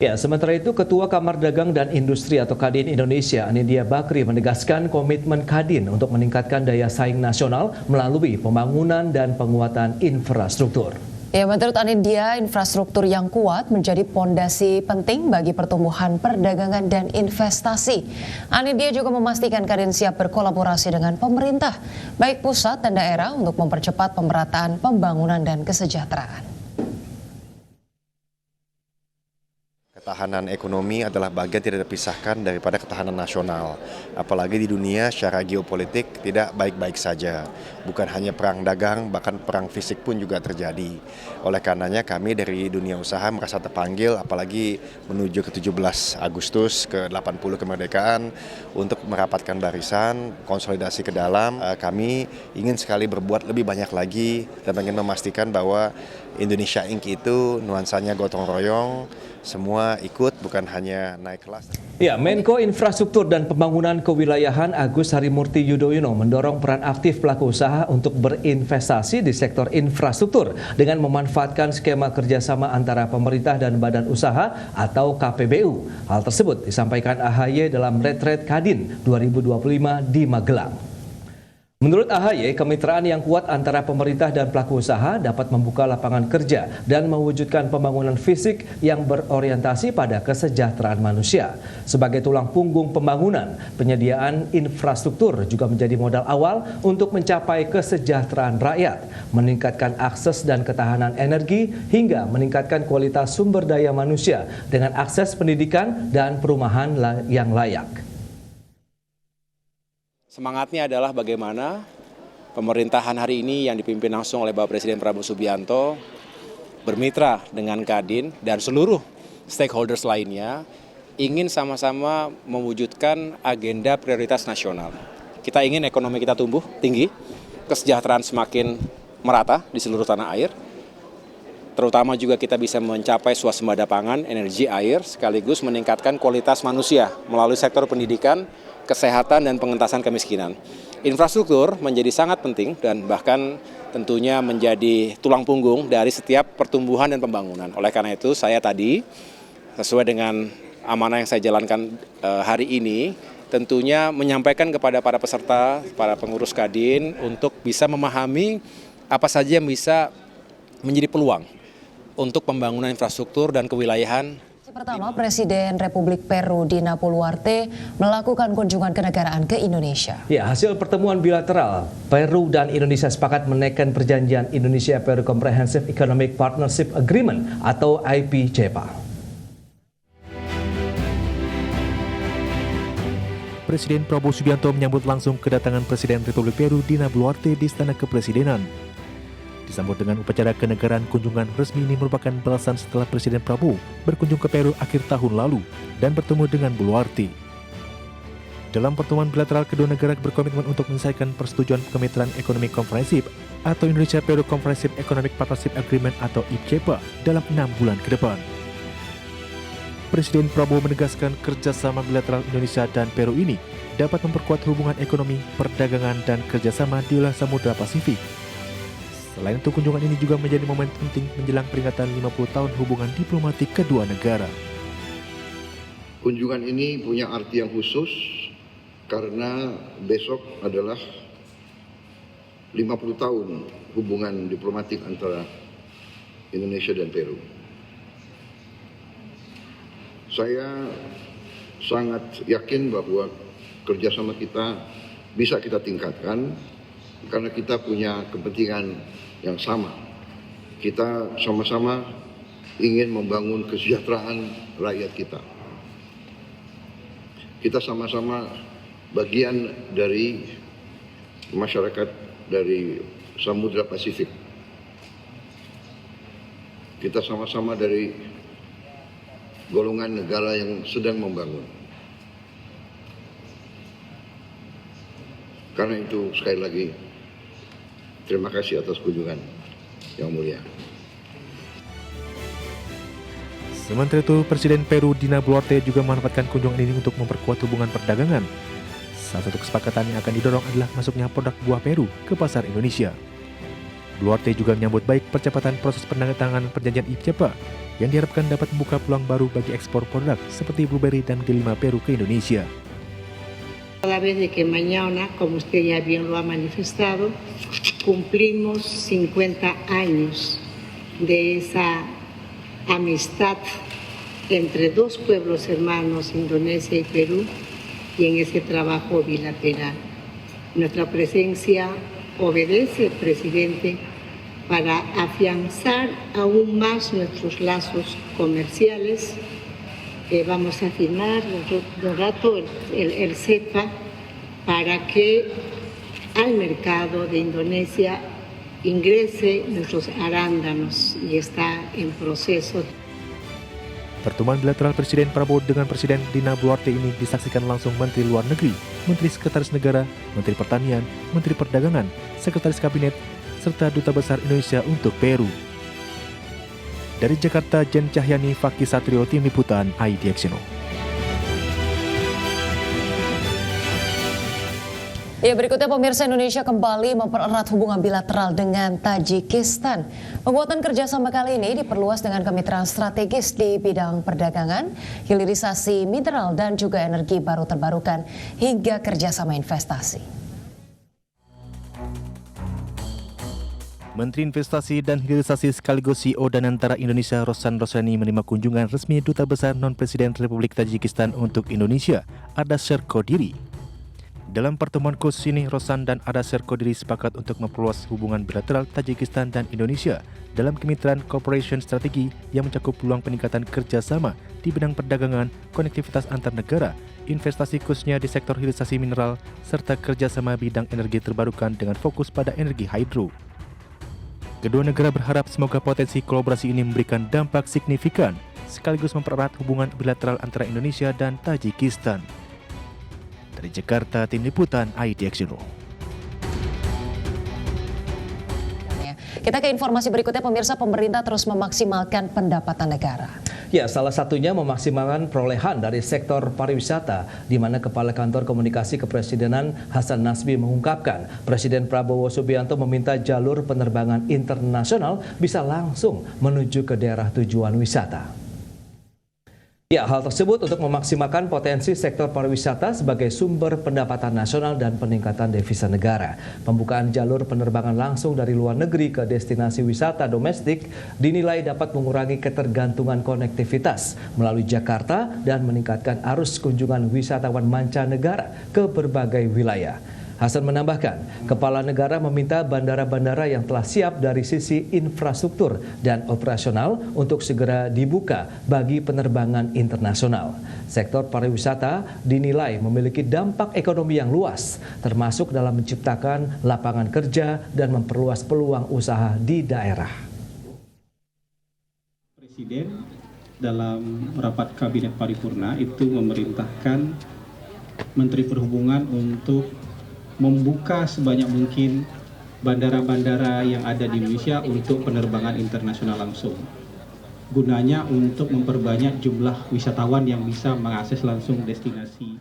Ya, sementara itu Ketua Kamar Dagang dan Industri atau Kadin Indonesia, Anindya Bakri menegaskan komitmen Kadin untuk meningkatkan daya saing nasional melalui pembangunan dan penguatan infrastruktur. Ya, menurut Anindya, infrastruktur yang kuat menjadi pondasi penting bagi pertumbuhan perdagangan dan investasi. Anindya juga memastikan Kadin siap berkolaborasi dengan pemerintah, baik pusat dan daerah untuk mempercepat pemerataan pembangunan dan kesejahteraan. Ketahanan ekonomi adalah bagian tidak terpisahkan daripada ketahanan nasional. Apalagi di dunia secara geopolitik tidak baik-baik saja. Bukan hanya perang dagang, bahkan perang fisik pun juga terjadi. Oleh karenanya kami dari dunia usaha merasa terpanggil, apalagi menuju ke 17 Agustus, ke 80 kemerdekaan, untuk merapatkan barisan, konsolidasi ke dalam. Kami ingin sekali berbuat lebih banyak lagi dan ingin memastikan bahwa Indonesia Inc. itu nuansanya gotong royong, semua ikut, bukan hanya naik kelas. Ya, Menko Infrastruktur dan Pembangunan Kewilayahan Agus Harimurti Yudhoyono mendorong peran aktif pelaku usaha untuk berinvestasi di sektor infrastruktur dengan memanfaatkan skema kerjasama antara pemerintah dan badan usaha atau KPBU. Hal tersebut disampaikan AHY dalam Retret Kadin 2025 di Magelang. Menurut AHY, kemitraan yang kuat antara pemerintah dan pelaku usaha dapat membuka lapangan kerja dan mewujudkan pembangunan fisik yang berorientasi pada kesejahteraan manusia. Sebagai tulang punggung pembangunan, penyediaan infrastruktur juga menjadi modal awal untuk mencapai kesejahteraan rakyat, meningkatkan akses dan ketahanan energi, hingga meningkatkan kualitas sumber daya manusia dengan akses pendidikan dan perumahan yang layak. Semangatnya adalah bagaimana pemerintahan hari ini yang dipimpin langsung oleh Bapak Presiden Prabowo Subianto bermitra dengan Kadin dan seluruh stakeholders lainnya ingin sama-sama mewujudkan agenda prioritas nasional. Kita ingin ekonomi kita tumbuh tinggi, kesejahteraan semakin merata di seluruh tanah air, terutama juga kita bisa mencapai swasembada pangan, energi, air, sekaligus meningkatkan kualitas manusia melalui sektor pendidikan, kesehatan, dan pengentasan kemiskinan. Infrastruktur menjadi sangat penting dan bahkan tentunya menjadi tulang punggung dari setiap pertumbuhan dan pembangunan. Oleh karena itu, saya tadi sesuai dengan amanah yang saya jalankan hari ini, tentunya menyampaikan kepada para peserta, para pengurus Kadin untuk bisa memahami apa saja yang bisa menjadi peluang untuk pembangunan infrastruktur dan kewilayahan. Pertama, Presiden Republik Peru Dina Boluarte melakukan kunjungan kenegaraan ke Indonesia. Ya, hasil pertemuan bilateral, Peru dan Indonesia sepakat menaikkan perjanjian Indonesia-Peru Comprehensive Economic Partnership Agreement atau IPCEPA. Presiden Prabowo Subianto menyambut langsung kedatangan Presiden Republik Peru Dina Boluarte di Istana Kepresidenan. Disambut dengan upacara kenegaraan, kunjungan resmi ini merupakan balasan setelah Presiden Prabowo berkunjung ke Peru akhir tahun lalu dan bertemu dengan Boluarte. Dalam pertemuan bilateral, kedua negara berkomitmen untuk menyelesaikan persetujuan kemitraan ekonomi komprehensif atau Indonesia-Peru Comprehensive Economic Partnership Agreement atau IPCEPA dalam 6 bulan ke depan. Presiden Prabowo menegaskan kerjasama bilateral Indonesia dan Peru ini dapat memperkuat hubungan ekonomi, perdagangan, dan kerjasama di wilayah Samudra Pasifik. Selain itu, kunjungan ini juga menjadi momen penting menjelang peringatan 50 tahun hubungan diplomatik kedua negara. Kunjungan ini punya arti yang khusus karena besok adalah 50 tahun hubungan diplomatik antara Indonesia dan Peru. Saya sangat yakin bahwa kerjasama kita bisa kita tingkatkan karena kita punya kepentingan yang sama. Kita sama-sama ingin membangun kesejahteraan rakyat kita. Kita sama-sama bagian dari masyarakat dari Samudra Pasifik. Kita sama-sama dari golongan negara yang sedang membangun. Karena itu sekali lagi terima kasih atas kunjungan yang mulia. Sementara itu, Presiden Peru Dina Boluarte juga memanfaatkan kunjungan ini untuk memperkuat hubungan perdagangan. Salah satu kesepakatan yang akan didorong adalah masuknya produk buah Peru ke pasar Indonesia. Boluarte juga menyambut baik percepatan proses penandatanganan perjanjian IPCEPA yang diharapkan dapat membuka peluang baru bagi ekspor produk seperti blueberry dan delima Peru ke Indonesia. Toda vez de que mañana, como usted ya bien lo ha manifestado, cumplimos 50 años de esa amistad entre dos pueblos hermanos, Indonesia y Perú, y en ese trabajo bilateral. Nuestra presencia obedece, presidente, para afianzar aún más nuestros lazos comerciales. Vamos a firmar de rato el CEPA para que al mercado de Indonesia ingrese nuestros arándanos y está en proceso. Pertemuan bilateral Presiden Prabowo dengan Presiden Dina Boluarte ini disaksikan langsung Menteri Luar Negeri, Menteri Sekretaris Negara, Menteri Pertanian, Menteri Perdagangan, Sekretaris Kabinet, serta Duta Besar Indonesia untuk Peru. Dari Jakarta, Jen Cahyani, Fakih Satrio, Tim Liputan, IDX. Ya, berikutnya pemirsa, Indonesia kembali mempererat hubungan bilateral dengan Tajikistan. Penguatan kerjasama kali ini diperluas dengan kemitraan strategis di bidang perdagangan, hilirisasi mineral dan juga energi baru terbarukan hingga kerjasama investasi. Menteri Investasi dan Hilirisasi sekaligus CEO Danantara Indonesia Rosan Roslani menerima kunjungan resmi Duta Besar Non-Presiden Republik Tajikistan untuk Indonesia, Ardasher Qodiri. Dalam pertemuan khusus ini, Rosan dan Ardasher Qodiri sepakat untuk memperluas hubungan bilateral Tajikistan dan Indonesia dalam kemitraan cooperation strategi yang mencakup peluang peningkatan kerjasama di bidang perdagangan, konektivitas antar negara, investasi khususnya di sektor hilirisasi mineral, serta kerjasama bidang energi terbarukan dengan fokus pada energi hidro. Kedua negara berharap semoga potensi kolaborasi ini memberikan dampak signifikan sekaligus mempererat hubungan bilateral antara Indonesia dan Tajikistan. Dari Jakarta, Tim Liputan IDX. Kita ke informasi berikutnya, pemirsa. Pemerintah terus memaksimalkan pendapatan negara. Ya, salah satunya memaksimalkan perolehan dari sektor pariwisata, di mana Kepala Kantor Komunikasi Kepresidenan Hasan Nasbi mengungkapkan Presiden Prabowo Subianto meminta jalur penerbangan internasional bisa langsung menuju ke daerah tujuan wisata. Ya, hal tersebut untuk memaksimalkan potensi sektor pariwisata sebagai sumber pendapatan nasional dan peningkatan devisa negara. Pembukaan jalur penerbangan langsung dari luar negeri ke destinasi wisata domestik dinilai dapat mengurangi ketergantungan konektivitas melalui Jakarta dan meningkatkan arus kunjungan wisatawan mancanegara ke berbagai wilayah. Hasan menambahkan, Kepala Negara meminta bandara-bandara yang telah siap dari sisi infrastruktur dan operasional untuk segera dibuka bagi penerbangan internasional. Sektor pariwisata dinilai memiliki dampak ekonomi yang luas, termasuk dalam menciptakan lapangan kerja dan memperluas peluang usaha di daerah. Presiden dalam rapat Kabinet Paripurna itu memerintahkan Menteri Perhubungan untuk membuka sebanyak mungkin bandara-bandara yang ada di Indonesia untuk penerbangan internasional langsung. Gunanya untuk memperbanyak jumlah wisatawan yang bisa mengakses langsung destinasi